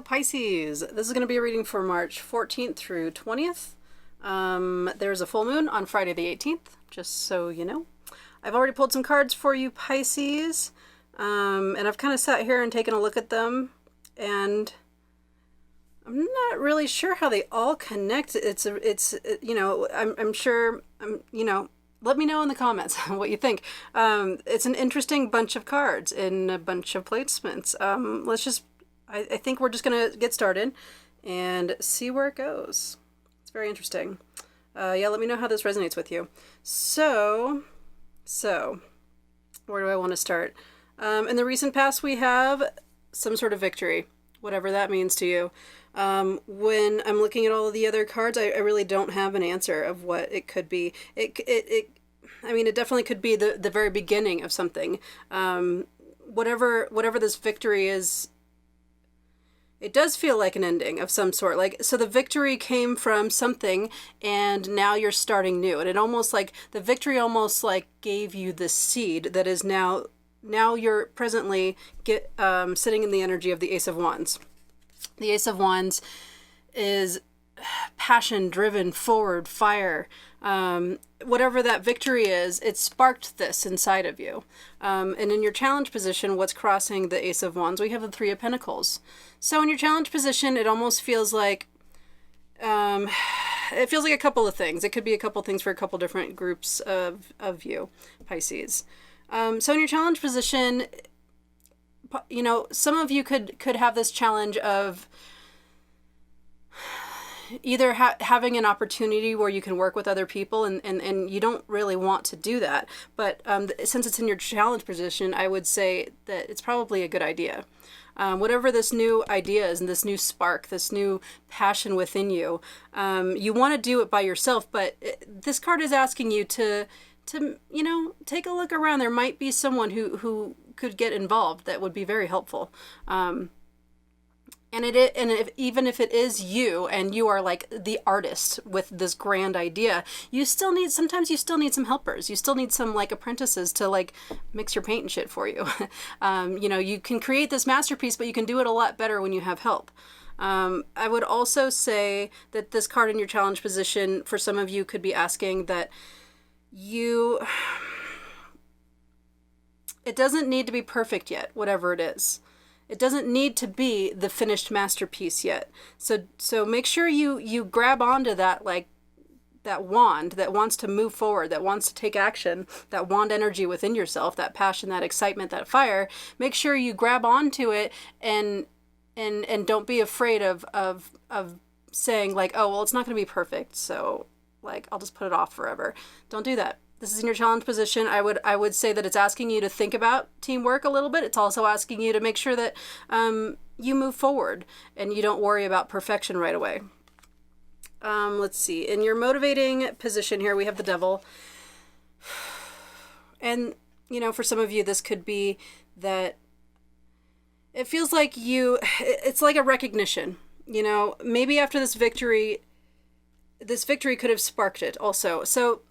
Pisces. This is going to be a reading for March 14th through 20th. There's a full moon on Friday the 18th, just so you know. I've already pulled some cards for you, Pisces, and I've kind of sat here and taken a look at them, and I'm not really sure how they all connect. I'm sure, let me know in the comments what you think. It's an interesting bunch of cards in a bunch of placements. I think we're just going to get started and see where it goes. It's very interesting. Let me know how this resonates with you. So, where do I want to start? In the recent past, we have some sort of victory, whatever that means to you. When I'm looking at all of the other cards, I really don't have an answer of what it could be. It definitely could be the very beginning of something. Whatever this victory is, it does feel like an ending of some sort. So the victory came from something, and now you're starting new. And it almost like the victory almost like gave you the seed that is now you're presently sitting in the energy of the Ace of Wands. The Ace of Wands is passion, driven, forward, fire. Whatever that victory is, it sparked this inside of you. And in your challenge position, what's crossing the Ace of Wands? We have the Three of Pentacles. So in your challenge position, it almost feels like, a couple of things. It could be a couple things for a couple different groups of you, Pisces. So in your challenge position, some of you could have this challenge of either having an opportunity where you can work with other people, and you don't really want to do that. But since it's in your challenge position, I would say that it's probably a good idea. Whatever this new idea is and this new spark, this new passion within you, you want to do it by yourself, but this card is asking you to take a look around. There might be someone who could get involved that would be very helpful. Even if it is you and you are like the artist with this grand idea, sometimes you still need some helpers. You still need some like apprentices to like mix your paint and shit for you. You can create this masterpiece, but you can do it a lot better when you have help. I would also say that this card in your challenge position for some of you could be asking that it doesn't need to be perfect yet, whatever it is. It doesn't need to be the finished masterpiece yet. So make sure you grab onto that, like that wand that wants to move forward, that wants to take action, that wand energy within yourself, that passion, that excitement, that fire. Make sure you grab onto it and don't be afraid of saying like, oh, well, it's not going to be perfect, so like I'll just put it off forever. Don't do that. This is in your challenge position. I would say that it's asking you to think about teamwork a little bit. It's also asking you to make sure that you move forward and you don't worry about perfection right away. Let's see. In your motivating position here, we have the Devil. And, for some of you, this could be that it feels like it's like a recognition. Maybe after this victory could have sparked it also. So,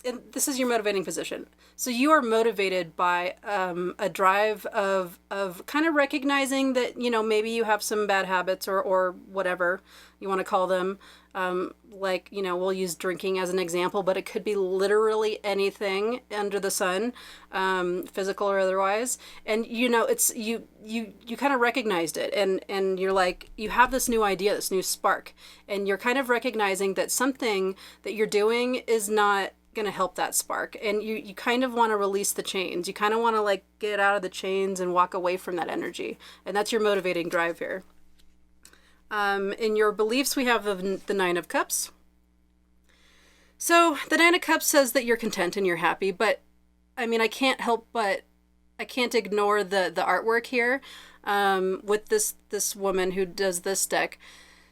and this is your motivating position. So you are motivated by a drive of kind of recognizing that, maybe you have some bad habits or whatever you want to call them. We'll use drinking as an example, but it could be literally anything under the sun, physical or otherwise. And, it's you kind of recognized it, and you're like, you have this new idea, this new spark, and you're kind of recognizing that something that you're doing is not going to help that spark, and you kind of want to release the chains. You kind of want to like get out of the chains and walk away from that energy, and that's your motivating drive here. In your beliefs, we have the Nine of Cups. So the Nine of Cups says that you're content and you're happy, but I can't ignore the artwork here with this woman who does this deck.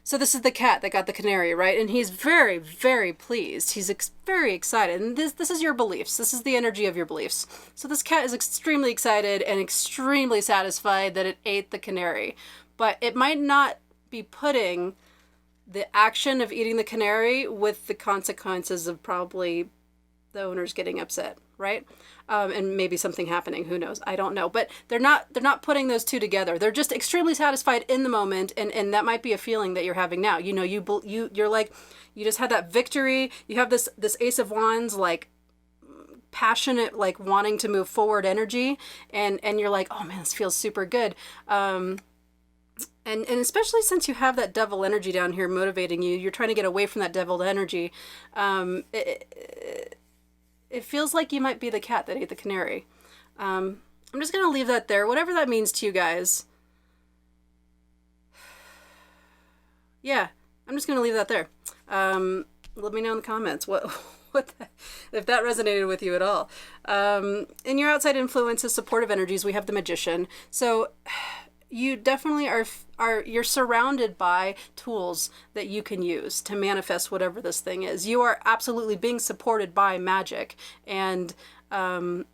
So this is the cat that got the canary, right? And he's very, very pleased. He's very excited. And this is your beliefs. This is the energy of your beliefs. So this cat is extremely excited and extremely satisfied that it ate the canary. But it might not be putting the action of eating the canary with the consequences of probably the owner's getting upset, right? And maybe something happening, who knows? I don't know. But they're not putting those two together. They're just extremely satisfied in the moment, and that might be a feeling that you're having now. You know, you're like, you just had that victory. You have this Ace of Wands, like passionate, like wanting to move forward energy, and you're like, oh man, this feels super good. And especially since you have that devil energy down here motivating you, you're trying to get away from that devil energy. It feels like you might be the cat that ate the canary. I'm just going to leave that there, whatever that means to you guys. Yeah, I'm just going to leave that there. Let me know in the comments if that resonated with you at all. In your outside influences, supportive energies, we have the Magician. So you definitely you're surrounded by tools that you can use to manifest whatever this thing is. You are absolutely being supported by magic and every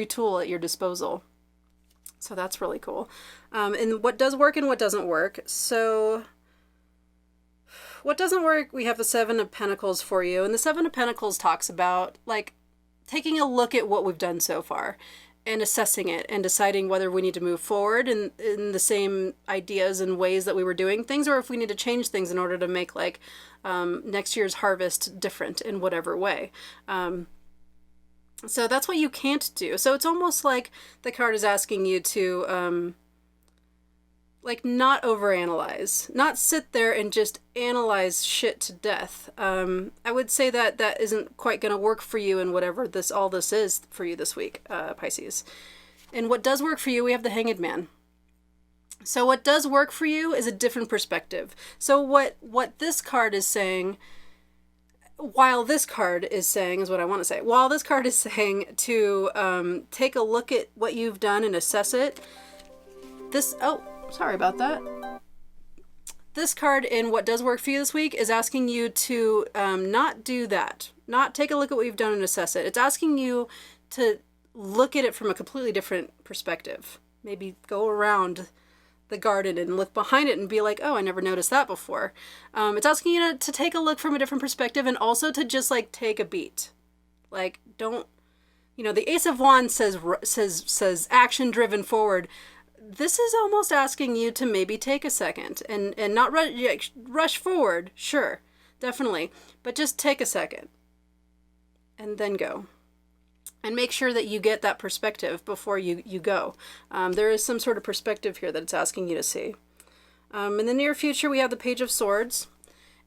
tool at your disposal. So that's really cool. And what does work and what doesn't work. So what doesn't work, we have the Seven of Pentacles for you. And the Seven of Pentacles talks about like taking a look at what we've done so far and assessing it and deciding whether we need to move forward in the same ideas and ways that we were doing things, or if we need to change things in order to make like next year's harvest different in whatever way. So that's what you can't do. So it's almost like the card is asking you to like not overanalyze, not sit there and just analyze shit to death. I would say that that isn't quite going to work for you in whatever all this is for you this week, Pisces. And what does work for you, we have the Hanged Man. So what does work for you is a different perspective. So what this card is saying, while this card is saying, is what I want to say, while this card is saying to take a look at what you've done and assess it, sorry about that. This card in what does work for you this week is asking you to not do that. Not take a look at what you've done and assess it. It's asking you to look at it from a completely different perspective. Maybe go around the garden and look behind it and be like, oh, I never noticed that before. It's asking you to take a look from a different perspective and also to just like take a beat. Like, don't, the Ace of Wands says action driven forward. This is almost asking you to maybe take a second and not rush forward. Sure, definitely. But just take a second and then go. And make sure that you get that perspective before you go. There is some sort of perspective here that it's asking you to see. In the near future, we have the Page of Swords.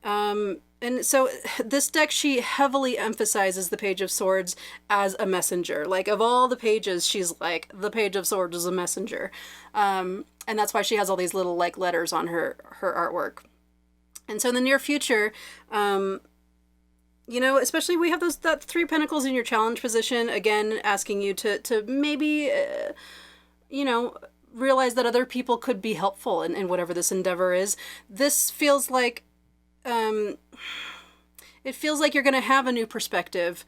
And so this deck, she heavily emphasizes the Page of Swords as a messenger. Like, of all the pages, she's like, the Page of Swords is a messenger. And that's why she has all these little, like, letters on her artwork. And so in the near future, especially we have that Three Pentacles in your challenge position, again, asking you to maybe, realize that other people could be helpful in whatever this endeavor is. This feels like, it feels like you're going to have a new perspective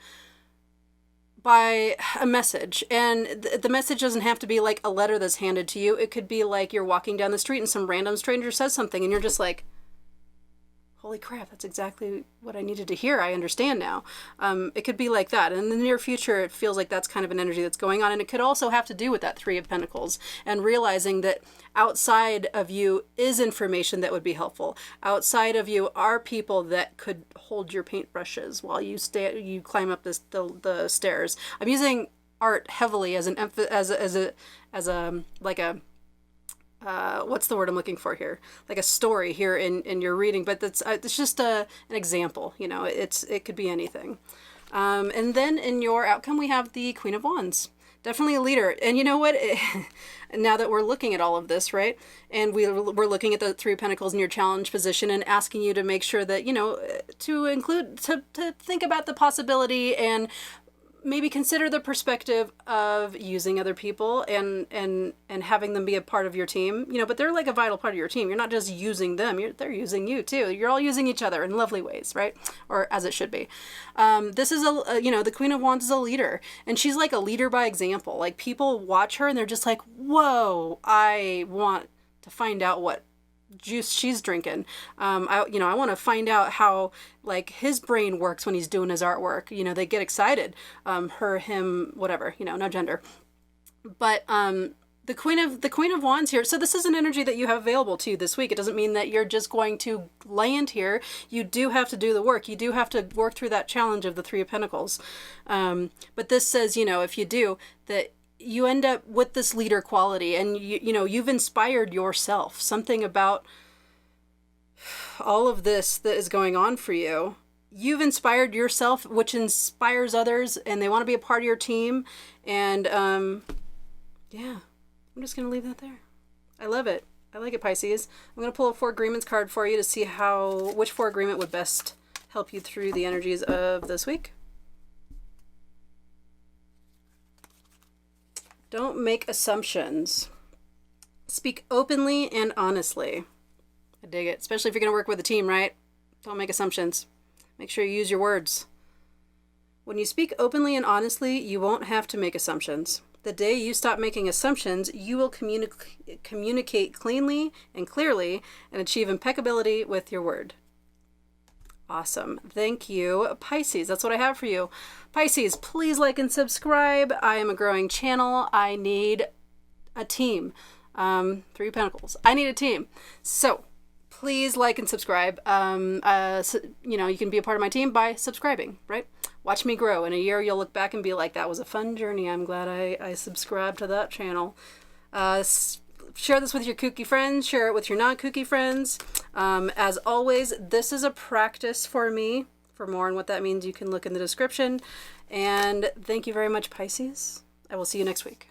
by a message. And the message doesn't have to be like a letter that's handed to you. It could be like you're walking down the street and some random stranger says something and you're just like, holy crap, that's exactly what I needed to hear. I understand now. It could be like that. And in the near future, it feels like that's kind of an energy that's going on. And it could also have to do with that Three of Pentacles and realizing that outside of you is information that would be helpful. Outside of you are people that could hold your paintbrushes while you climb up the stairs. I'm using art heavily as what's the word I'm looking for here? Like a story here in your reading, but it's just an example. It could be anything. And then in your outcome, we have the Queen of Wands. Definitely a leader. And you know what? Now that we're looking at all of this, right? And we're looking at the Three of Pentacles in your challenge position and asking you to make sure that, to think about the possibility and maybe consider the perspective of using other people and having them be a part of your team, but they're like a vital part of your team. You're not just using them, they're using you too. You're all using each other in lovely ways, right? Or as it should be. This is the Queen of Wands is a leader, and she's like a leader by example. Like, people watch her and they're just like, whoa, I want to find out what juice she's drinking. I want to find out how like his brain works when he's doing his artwork. You know, they get excited. Her, him, whatever. You know, no gender. But the Queen of Wands here. So this is an energy that you have available to you this week. It doesn't mean that you're just going to land here. You do have to do the work. You do have to work through that challenge of the Three of Pentacles. But this says, you know, if you do, that you end up with this leader quality, and you've inspired yourself. Something about all of this that is going on for you. You've inspired yourself, which inspires others, and they want to be a part of your team. And yeah. I'm just going to leave that there. I love it. I like it, Pisces. I'm going to pull a Four Agreements card for you to see which Four Agreement would best help you through the energies of this week. Don't make assumptions. Speak openly and honestly. I dig it. Especially if you're going to work with a team, right? Don't make assumptions. Make sure you use your words. When you speak openly and honestly, you won't have to make assumptions. The day you stop making assumptions, you will communicate cleanly and clearly and achieve impeccability with your word. Awesome. Thank you, Pisces. That's what I have for you. Pisces, please like and subscribe. I am a growing channel. I need a team. Three Pentacles. I need a team. So please like and subscribe. You can be a part of my team by subscribing, right? Watch me grow. In a year, you'll look back and be like, that was a fun journey. I'm glad I subscribed to that channel. Share this with your kooky friends. Share it with your non-kooky friends. As always, this is a practice for me. For more on what that means, you can look in the description. And thank you very much, Pisces. I will see you next week.